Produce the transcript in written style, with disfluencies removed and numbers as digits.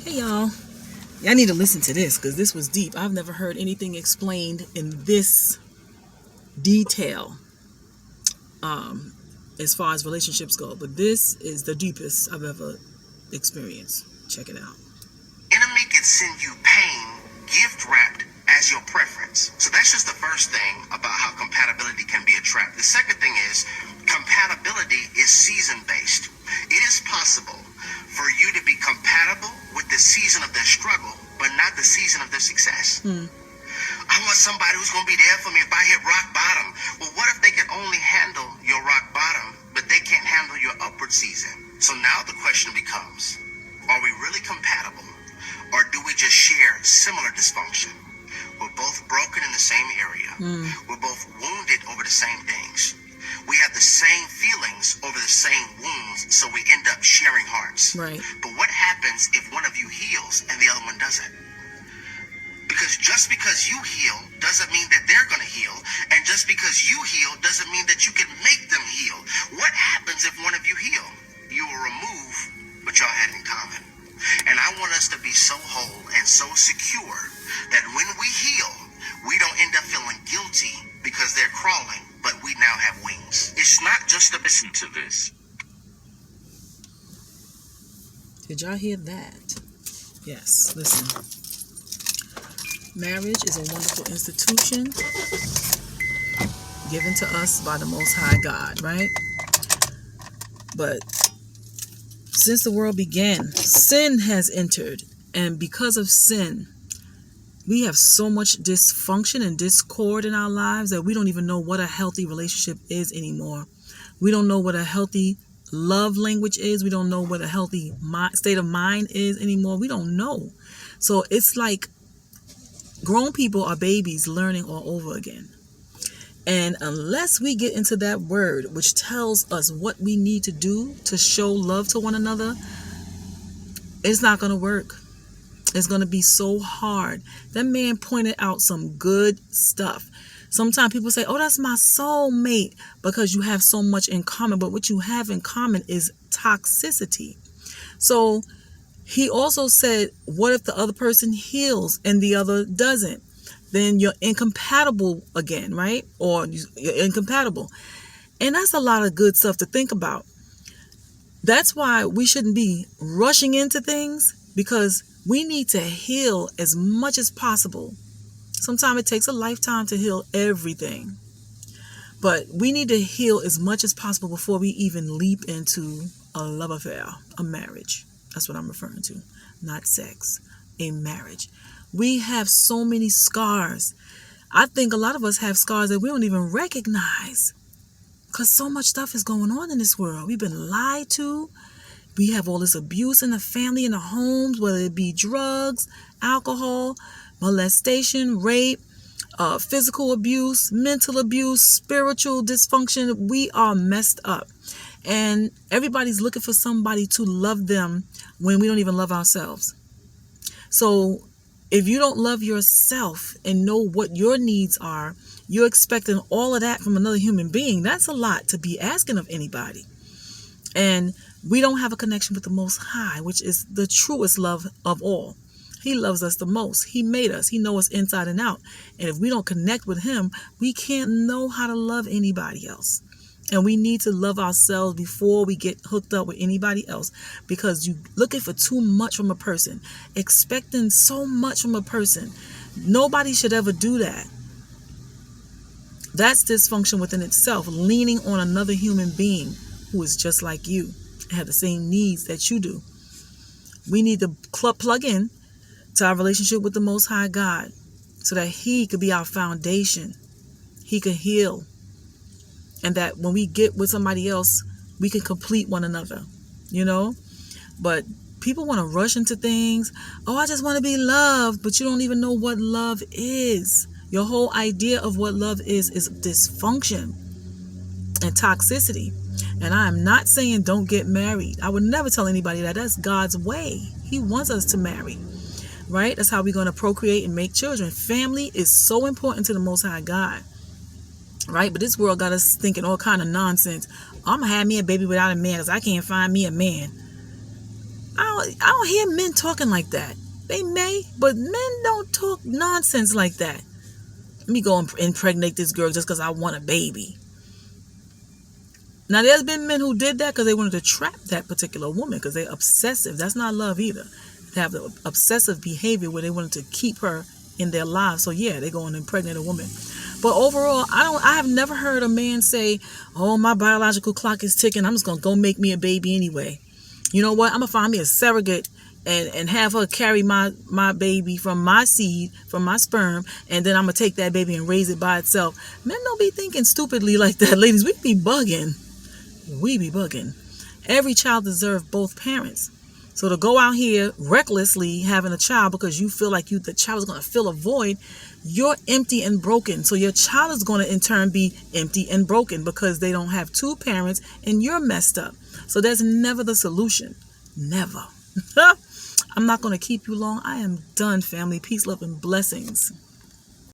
Hey y'all, I need to listen to this because this was deep. I've never heard anything explained in this detail as far as relationships go, but this is the deepest I've ever experienced. Check it out. Enemy can send you pain gift wrapped as your preference. So that's just the first thing about how compatibility can be a trap. The second thing is compatibility is season based. It is possible for you to be compatible with the season of their struggle, but not the season of their success. I want somebody who's going to be there for me if I hit rock bottom. Well, what if they can only handle your rock bottom, but they can't handle your upward season? So now the question becomes, are we really compatible? Or do we just share similar dysfunction? We're both broken in the same area. We're both wounded over the same things. We have the same feelings over the same wounds, so we end up sharing hearts. Right. But what happens if one of you heals and the other one doesn't? Because just because you heal doesn't mean that they're going to heal. And just because you heal doesn't mean that you can make them heal. What happens if one of you heal? You will remove what y'all had in common. And I want us to be so whole and so secure that when we heal, we don't end up feeling guilty because they're crawling, but we now have wings. It's not just to listen to this. Did y'all hear that? Yes, listen. Marriage is a wonderful institution given to us by the Most High God, right? But since the world began, sin has entered. And because of sin, we have so much dysfunction and discord in our lives that we don't even know what a healthy relationship is anymore. We don't know what a healthy love language is. We don't know what a healthy state of mind is anymore. We don't know. So it's like grown people are babies learning all over again. And unless we get into that word, which tells us what we need to do to show love to one another, it's not going to work. It's going to be so hard. That man pointed out some good stuff. Sometimes people say, oh, that's my soulmate, because you have so much in common. But what you have in common is toxicity. So he also said, what if the other person heals and the other doesn't? Then you're incompatible again, right? Or you're incompatible. And that's a lot of good stuff to think about. That's why we shouldn't be rushing into things, because we need to heal as much as possible. Sometimes it takes a lifetime to heal everything. But we need to heal as much as possible before we even leap into a love affair, a marriage. That's what I'm referring to, not sex, a marriage. We have so many scars. I think a lot of us have scars that we don't even recognize because so much stuff is going on in this world. We've been lied to. We have all this abuse in the family, in the homes, whether it be drugs, alcohol, molestation, rape, physical abuse, mental abuse, spiritual dysfunction. We are messed up. And everybody's looking for somebody to love them when we don't even love ourselves. So if you don't love yourself and know what your needs are, you're expecting all of that from another human being. That's a lot to be asking of anybody. And we don't have a connection with the Most High, which is the truest love of all. He loves us the most. He made us. He knows us inside and out. And if we don't connect with him, we can't know how to love anybody else. And we need to love ourselves before we get hooked up with anybody else, because you're looking for too much from a person, expecting so much from a person. Nobody should ever do that. That's dysfunction within itself, leaning on another human being who is just like you and have the same needs that you do. We need to plug in to our relationship with the Most High God so that he could be our foundation. He could heal. And that when we get with somebody else, we can complete one another, you know? But people want to rush into things. Oh, I just want to be loved. But you don't even know what love is. Your whole idea of what love is dysfunction and toxicity. And I am not saying don't get married. I would never tell anybody that. That's God's way. He wants us to marry, right? That's how we're going to procreate and make children. Family is so important to the Most High God. Right? But this world got us thinking all kind of nonsense. I'm going to have me a baby without a man because I can't find me a man. I don't hear men talking like that. They may, but men don't talk nonsense like that. Let me go and impregnate this girl just because I want a baby. Now, there's been men who did that because they wanted to trap that particular woman because they're obsessive. That's not love either. They have the obsessive behavior where they wanted to keep her in their lives. So yeah, they go and impregnate a woman. But overall, I have never heard a man say, oh, my biological clock is ticking. I'm just going to go make me a baby anyway. You know what? I'm going to find me a surrogate and have her carry my baby from my seed, from my sperm, and then I'm going to take that baby and raise it by itself. Men don't be thinking stupidly like that, ladies. We be bugging. We be bugging. Every child deserves both parents. So to go out here recklessly having a child because you feel like the child is going to fill a void, you're empty and broken. So your child is going to in turn be empty and broken because they don't have two parents and you're messed up. So that's never the solution. Never. I'm not going to keep you long. I am done, family. Peace, love, and blessings.